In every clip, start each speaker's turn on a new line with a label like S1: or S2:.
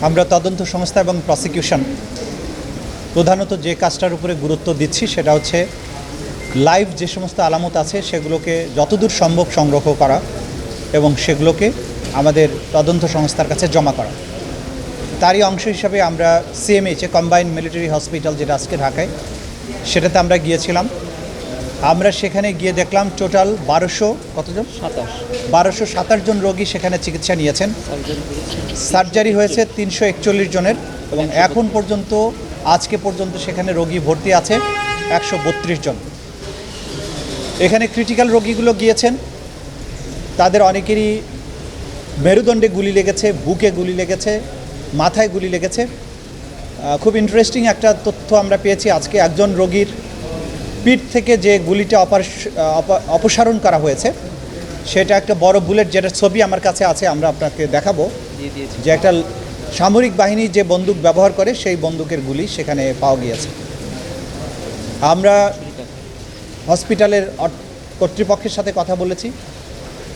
S1: আমরা তদন্ত সংস্থা এবং প্রসিকিউশন প্রধানত যে কাজটার উপরে গুরুত্ব দিচ্ছি সেটা হচ্ছে লাইভ যে সমস্ত আলামত আছে সেগুলোকে যতদূর সম্ভব সংগ্রহ করা এবং সেগুলোকে আমাদের তদন্ত সংস্থার কাছে জমা করা। তারই অংশ হিসাবে আমরা সিএমএইচে কম্বাইন্ড মিলিটারি হসপিটাল, যেটা আজকে ঢাকায়, সেটাতে আমরা গিয়েছিলাম। আমরা সেখানে গিয়ে দেখলাম টোটাল 1227 জন রোগী সেখানে চিকিৎসা নিয়েছেন। সার্জারি হয়েছে 341 জনের এবং এখন পর্যন্ত আজকে পর্যন্ত সেখানে রোগী ভর্তি আছে 132 জন। এখানে ক্রিটিক্যাল রোগীগুলো গিয়েছেন, তাদের অনেকেরই মেরুদণ্ডে গুলি লেগেছে, বুকে গুলি লেগেছে, মাথায় গুলি লেগেছে। খুব ইন্টারেস্টিং একটা তথ্য আমরা পেয়েছি আজকে। একজন রোগীর পিঠ থেকে যে গুলিটা অপসারণ করা হয়েছে সেটা একটা বড় বুলেট, যেটা ছবি আমার কাছে আছে, আমরা আপনাকে দেখাবো, যে একটা সামরিক বাহিনী যে বন্দুক ব্যবহার করে সেই বন্দুকের গুলি সেখানে পাওয়া গিয়েছে। আমরা হসপিটালের কর্তৃপক্ষের সাথে কথা বলেছি,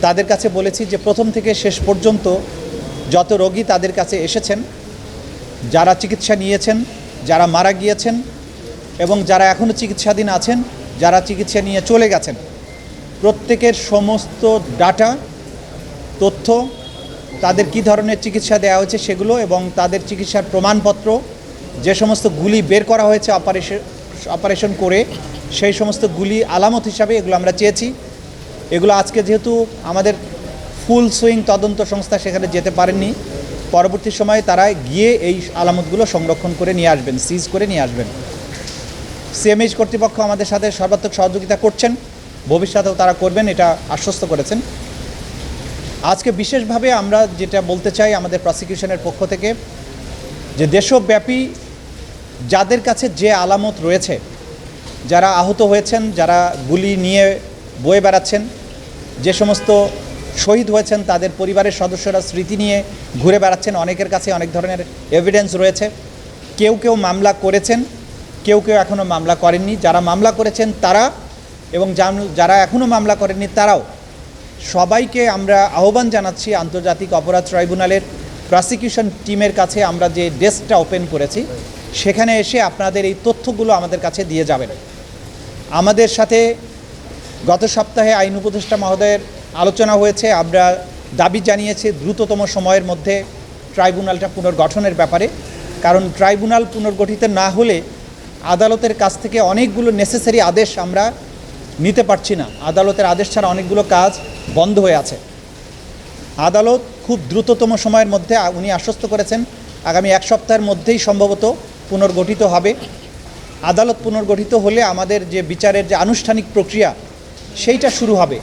S1: তাদের কাছে বলেছি যে প্রথম থেকে শেষ পর্যন্ত যত রোগী তাদের কাছে এসেছেন, যারা চিকিৎসা নিয়েছেন, যারা মারা গিয়েছেন এবং যারা এখনও চিকিৎসাধীন আছেন, যারা চিকিৎসা নিয়ে চলে গেছেন, প্রত্যেকের সমস্ত ডাটা, তথ্য, তাদের কী ধরনের চিকিৎসা দেওয়া হয়েছে সেগুলো এবং তাদের চিকিৎসার প্রমাণপত্র, যে সমস্ত গুলি বের করা হয়েছে অপারেশন করে সেই সমস্ত গুলি আলামত হিসাবে এগুলো আমরা চেয়েছি। এগুলো আজকে যেহেতু আমাদের ফুল সুইং তদন্ত সংস্থা সেখানে যেতে পারেননি, পরবর্তী সময়ে তারা গিয়ে এই আলামতগুলো সংরক্ষণ করে নিয়ে আসবেন, সিজ করে নিয়ে আসবেন। সিএমএইচ কর্তৃপক্ষ আমাদের সাথে সর্বাত্মক সহযোগিতা করছেন, ভবিষ্যতেও তারা করবেন, এটা আশ্বস্ত করেছেন। আজকে বিশেষভাবে আমরা যেটা বলতে চাই আমাদের প্রসিকিউশনের পক্ষ থেকে, যে দেশব্যাপী যাদের কাছে যে আলামত রয়েছে, যারা আহত হয়েছেন, যারা গুলি নিয়ে বয়ে বেড়াচ্ছেন, যে সমস্ত শহীদ হয়েছেন তাদের পরিবারের সদস্যরা স্মৃতি নিয়ে ঘুরে বেড়াচ্ছেন, অনেকের কাছে অনেক ধরনের এভিডেন্স রয়েছে। কেউ কেউ মামলা করেছেন, কেউ কেউ এখনও মামলা করেননি। যারা মামলা করেছেন তারা এবং যারা এখনও মামলা করেননি তারাও, সবাইকে আমরা আহ্বান জানাচ্ছি আন্তর্জাতিক অপরাধ ট্রাইব্যুনালের প্রসিকিউশন টিমের কাছে আমরা যে ডেস্কটা ওপেন করেছি সেখানে এসে আপনাদের এই তথ্যগুলো আমাদের কাছে দিয়ে যাবেন। আমাদের সাথে গত সপ্তাহে আইন উপদেষ্টা মহোদয়ের আলোচনা হয়েছে। আমরা দাবি জানিয়েছি দ্রুততম সময়ের মধ্যে ট্রাইব্যুনালটা পুনর্গঠনের ব্যাপারে, কারণ ট্রাইব্যুনাল পুনর্গঠিত না হলে আদালতের কাছ থেকে অনেকগুলো নেসেসারি আদেশ আমরা নিতে পারছি না। আদালতের আদেশ ছাড়া অনেকগুলো কাজ বন্ধ হয়ে আছে। আদালত খুব দ্রুততম সময়ের মধ্যে, উনি আশ্বস্ত করেছেন আগামী 1 সপ্তাহের মধ্যেই সম্ভবত পুনর্গঠিত হবে। আদালত পুনর্গঠিত হলে আমাদের যে বিচারের যে আনুষ্ঠানিক প্রক্রিয়া সেইটা শুরু হবে।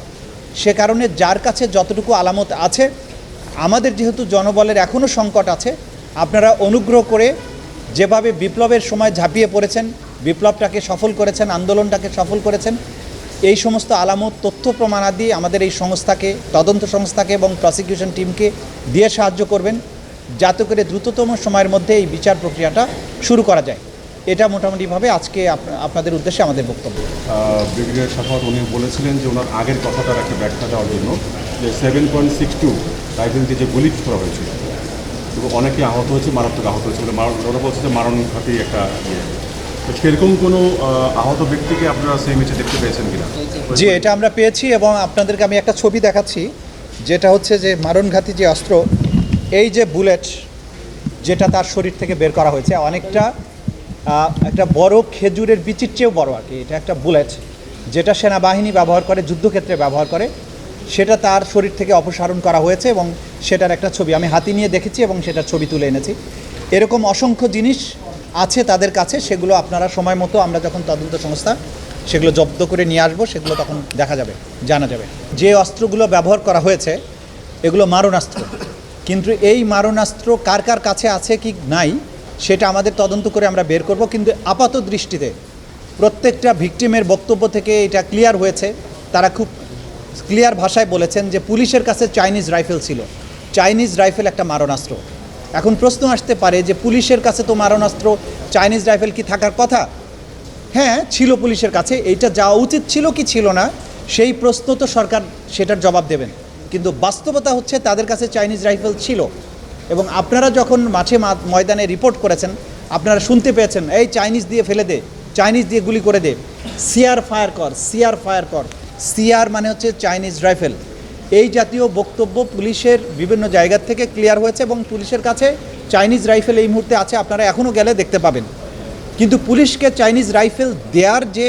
S1: সে কারণে যার কাছে যতটুকু আলামত আছে, আমাদের যেহেতু জনবলের এখনও সংকট আছে, আপনারা অনুগ্রহ করে যেভাবে বিপ্লবের সময় ঝাঁপিয়ে পড়েছেন, বিপ্লবটাকে সফল করেছেন, আন্দোলনটাকে সফল করেছেন, এই সমস্ত আলামত, তথ্য প্রমাণাদি আমাদের এই সংস্থাকে, তদন্ত সংস্থাকে এবং প্রসিকিউশন টিমকে দিয়ে সাহায্য করবেন, যাতে করে দ্রুততম সময়ের মধ্যে এই বিচার প্রক্রিয়াটা শুরু করা যায়। এটা মোটামুটিভাবে আজকে আপনাদের উদ্দেশ্যে আমাদের বক্তব্য।
S2: ব্রিগেডিয়ার সাফাত উনি বলেছিলেন যে ওনার আগের কথাটার একটা ব্যাখ্যা দেওয়ার জন্য, যে 7.62 রাইফেল দিয়ে যে গুলি ছোড়া হয়েছিল এবং অনেকে আহত হয়েছে, মারাত্মক আহত হয়েছিল, ওরা বলছে যে মারণঘাতী একটা ইয়ে। সেরকম কোনো আহত ব্যক্তিকে আপনারা সিএমএইচে দেখতে পেয়েছেন কিনা?
S1: জি, এটা আমরা পেয়েছি এবং আপনাদেরকে আমি একটা ছবি দেখাচ্ছি, যেটা হচ্ছে যে মারণঘাতী যে অস্ত্র, এই যে বুলেট যেটা তার শরীর থেকে বের করা হয়েছে, অনেকটা একটা বড় খেজুরের বিচির চেয়েও বড় আর কি। এটা একটা বুলেট যেটা সেনাবাহিনী ব্যবহার করে, যুদ্ধক্ষেত্রে ব্যবহার করে, সেটা তার শরীর থেকে অপসারণ করা হয়েছে এবং সেটার একটা ছবি আমি হাতে নিয়ে দেখেছি এবং সেটার ছবি তুলে এনেছি। এরকম অসংখ্য জিনিস আছে তাদের কাছে, সেগুলো আপনারা সময় মতো, আমরা যখন তদন্ত সংস্থা সেগুলো জব্দ করে নিয়ে আসবো, সেগুলো তখন দেখা যাবে, জানা যাবে। যে অস্ত্রগুলো ব্যবহার করা হয়েছে এগুলো মারণাস্ত্র, কিন্তু এই মারণাস্ত্র কার কার কাছে আছে কি নাই সেটা আমাদের তদন্ত করে আমরা বের করব। কিন্তু আপাত দৃষ্টিতে প্রত্যেকটা ভিকটিমের বক্তব্য থেকে এটা ক্লিয়ার হয়েছে, তারা খুব ক্লিয়ার ভাষায় বলেছেন যে পুলিশের কাছে চাইনিজ রাইফেল ছিল। চাইনিজ রাইফেল একটা মারণাস্ত্র। এখন প্রশ্ন আসতে পারে যে পুলিশের কাছে তো মারণাস্ত্র, চাইনিজ রাইফেল কি থাকার কথা? হ্যাঁ, ছিল পুলিশের কাছে। এইটা যাওয়া উচিত ছিল কি ছিল না সেই প্রশ্ন তো সরকার সেটার জবাব দেবেন, কিন্তু বাস্তবতা হচ্ছে তাদের কাছে চাইনিজ রাইফেল ছিল। এবং আপনারা যখন মাঠে ময়দানে রিপোর্ট করেছেন, আপনারা শুনতে পেয়েছেন এই চাইনিজ দিয়ে ফেলে দে, চাইনিজ দিয়ে গুলি করে দে, সিআর ফায়ার কর, সিআর ফায়ার কর। সিআর মানে হচ্ছে চাইনিজ রাইফেল। এই জাতীয় বক্তব্য পুলিশের বিভিন্ন জায়গা থেকে ক্লিয়ার হয়েছে এবং পুলিশের কাছে চাইনিজ রাইফেল এই মুহূর্তে আছে, আপনারা এখনও গেলে দেখতে পাবেন। কিন্তু পুলিশকে চাইনিজ রাইফেল দেওয়ার যে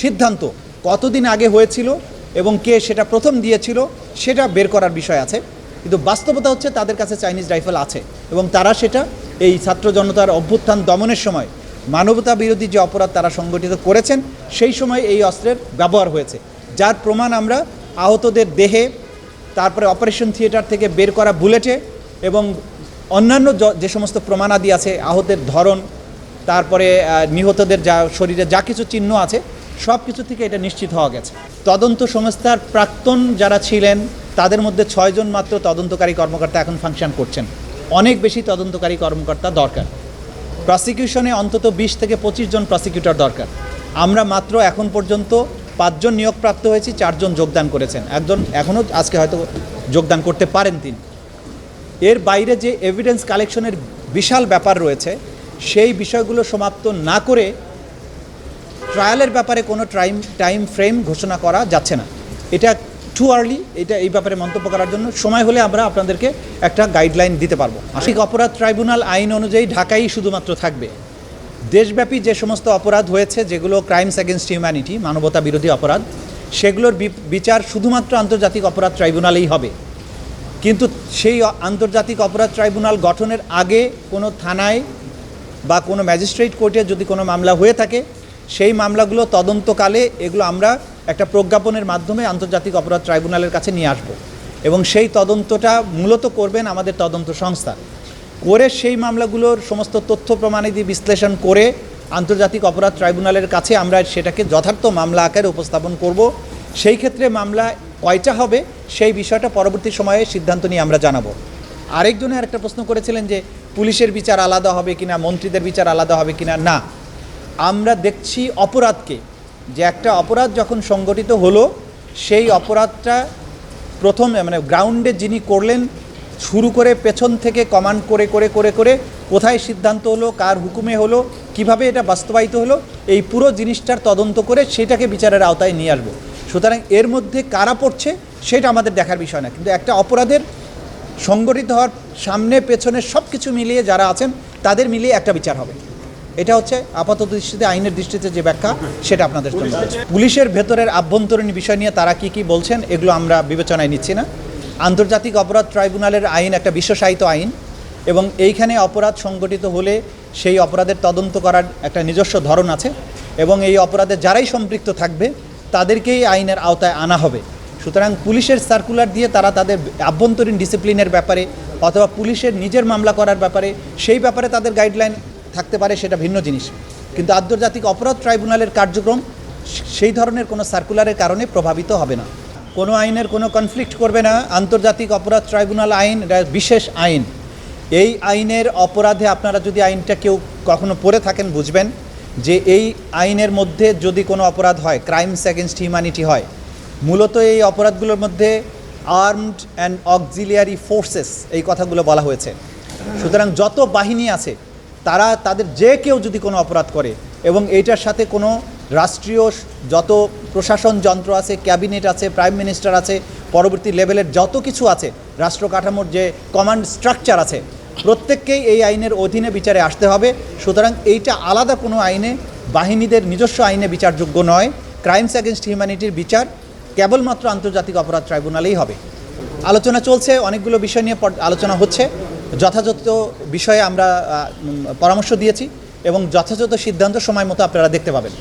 S1: সিদ্ধান্ত কতদিন আগে হয়েছিল এবং কে সেটা প্রথম দিয়েছিল সেটা বের করার বিষয় আছে, কিন্তু বাস্তবতা হচ্ছে তাদের কাছে চাইনিজ রাইফেল আছে এবং তারা সেটা এই ছাত্র জনতার অভ্যুত্থান দমনের সময় মানবতা বিরোধী যে অপরাধ তারা সংগঠিত করেছেন সেই সময় এই অস্ত্রের ব্যবহার হয়েছে, যার প্রমাণ আমরা আহতদের দেহে, তারপরে অপারেশন থিয়েটার থেকে বের করা বুলেটে এবং অন্যান্য যে সমস্ত প্রমাণাদি আছে, আহতের ধরন, তারপরে নিহতদের যা শরীরে যা কিছু চিহ্ন আছে সব কিছু থেকে এটা নিশ্চিত হওয়া গেছে। তদন্ত সংস্থার প্রাক্তন যারা ছিলেন তাদের মধ্যে 6 জন মাত্র তদন্তকারী কর্মকর্তা এখন ফাংশন করছেন। অনেক বেশি তদন্তকারী কর্মকর্তা দরকার। প্রসিকিউশনে অন্তত 20 থেকে 25 জন প্রসিকিউটর দরকার। আমরা মাত্র এখন পর্যন্ত 5 জন নিয়োগপ্রাপ্ত হয়েছি, 4 জন যোগদান করেছেন, একজন এখনও আজকে হয়তো যোগদান করতে পারেন তিনি। এর বাইরে যে এভিডেন্স কালেকশনের বিশাল ব্যাপার রয়েছে সেই বিষয়গুলো সমাপ্ত না করে ট্রায়ালের ব্যাপারে কোনো টাইম ফ্রেম ঘোষণা করা যাচ্ছে না। এটা টু আর্লি, এটা এই ব্যাপারে মন্তব্য করার জন্য। সময় হলে আমরা আপনাদেরকে একটা গাইডলাইন দিতে পারবো। আর্থিক অপরাধ ট্রাইব্যুনাল আইন অনুযায়ী ঢাকাই শুধুমাত্র থাকবে। দেশব্যাপী যে সমস্ত অপরাধ হয়েছে যেগুলো ক্রাইমস এগেনস্ট হিউম্যানিটি, মানবতা বিরোধী অপরাধ, সেগুলোর বিচার শুধুমাত্র আন্তর্জাতিক অপরাধ ট্রাইব্যুনালেই হবে। কিন্তু সেই আন্তর্জাতিক অপরাধ ট্রাইব্যুনাল গঠনের আগে কোনো থানায় বা কোনো ম্যাজিস্ট্রেট কোর্টে যদি কোনো মামলা হয়ে থাকে সেই মামলাগুলো তদন্তকালে এগুলো আমরা একটা প্রজ্ঞাপনের মাধ্যমে আন্তর্জাতিক অপরাধ ট্রাইব্যুনালের কাছে নিয়ে আসব এবং সেই তদন্তটা মূলত করবেন আমাদের তদন্ত সংস্থা, করে সেই মামলাগুলোর সমস্ত তথ্য প্রমাণাদি বিশ্লেষণ করে আন্তর্জাতিক অপরাধ ট্রাইব্যুনালের কাছে আমরা সেটাকে যথার্থ মামলা আকারে উপস্থাপন করব। সেই ক্ষেত্রে মামলা কয়টা হবে সেই বিষয়টা পরবর্তী সময়ে সিদ্ধান্ত নিয়ে আমরা জানাবো। আরেকজনে আরেকটা প্রশ্ন করেছিলেন যে পুলিশের বিচার আলাদা হবে কিনা, মন্ত্রীদের বিচার আলাদা হবে কিনা। না, আমরা দেখছি অপরাধকে, যে একটা অপরাধ যখন সংগঠিত হলো সেই অপরাধটা প্রথম মানে গ্রাউন্ডে যিনি করলেন শুরু করে পেছন থেকে কমান্ড করে করে করে করে কোথায় সিদ্ধান্ত হলো, কার হুকুমে হলো, কিভাবে এটা বাস্তবায়িত হলো, এই পুরো জিনিসটার তদন্ত করে সেটাকে বিচারের আওতায় নিয়ে আসবো। সুতরাং এর মধ্যে কারা পড়ছে সেটা আমাদের দেখার বিষয় না, কিন্তু একটা অপরাধের সংগঠিত হওয়ার সামনে পেছনে সব কিছু মিলিয়ে যারা আছেন তাদের মিলিয়ে একটা বিচার হবে। এটা হচ্ছে আপাতত দৃষ্টিতে আইনের দৃষ্টিতে যে ব্যাখ্যা সেটা আপনাদের জন্য। পুলিশের ভেতরের আভ্যন্তরীণ বিষয় নিয়ে তারা কি বলছেন এগুলো আমরা বিবেচনায় নিচ্ছি না। আন্তর্জাতিক অপরাধ ট্রাইব্যুনালের আইন একটা বিশ্বসাহিত আইন এবং এইখানে অপরাধ সংগঠিত হলে সেই অপরাধের তদন্ত করার একটা নিজস্ব ধরন আছে এবং এই অপরাধে যারাই সম্পৃক্ত থাকবে তাদেরকেই আইনের আওতায় আনা হবে। সুতরাং পুলিশের সার্কুলার দিয়ে তারা তাদের আভ্যন্তরীণ ডিসিপ্লিনের ব্যাপারে অথবা পুলিশের নিজের মামলা করার ব্যাপারে সেই ব্যাপারে তাদের গাইডলাইন থাকতে পারে, সেটা ভিন্ন জিনিস। কিন্তু আন্তর্জাতিক অপরাধ ট্রাইব্যুনালের কার্যক্রম সেই ধরনের কোনো সার্কুলারের কারণে প্রভাবিত হবে না। কোনো আইনের কোনো কনফ্লিক্ট করবে না। আন্তর্জাতিক অপরাধ ট্রাইব্যুনাল আইন এটা বিশেষ আইন। এই আইনের অপরাধে আপনারা যদি আইনটা কেউ কখনো পড়ে থাকেন বুঝবেন যে এই আইনের মধ্যে যদি কোনো অপরাধ হয়, ক্রাইমস এগেনস্ট হিউম্যানিটি হয়, মূলত এই অপরাধগুলোর মধ্যে আর্মড অ্যান্ড অক্সিলিয়ারি ফোর্সেস এই কথাগুলো বলা হয়েছে। সুতরাং যত বাহিনী আছে তাদের যে কেউ যদি কোনো অপরাধ করে এবং এইটার সাথে কোনো রাষ্ট্রীয় যত প্রশাসন যন্ত্র আছে, ক্যাবিনেট আছে, প্রাইম মিনিস্টার আছে, পরবর্তী লেভেলের যত কিছু আছে, রাষ্ট্র কাঠামোর যে কমান্ড স্ট্রাকচার আছে, প্রত্যেককেই এই আইনের অধীনে বিচারে আসতে হবে। সুতরাং এইটা আলাদা কোনো আইনে, বাহিনীদের নিজস্ব আইনে বিচারযোগ্য নয়। ক্রাইমস এগেনস্ট হিউম্যানিটির বিচার কেবলমাত্র আন্তর্জাতিক অপরাধ ট্রাইব্যুনালেই হবে। আলোচনা চলছে, অনেকগুলো বিষয় নিয়ে আলোচনা হচ্ছে। যথাযথ বিষয়ে আমরা পরামর্শ দিয়েছি এবং যথাযথ সিদ্ধান্ত সময় মতো আপনারা দেখতে পাবেন।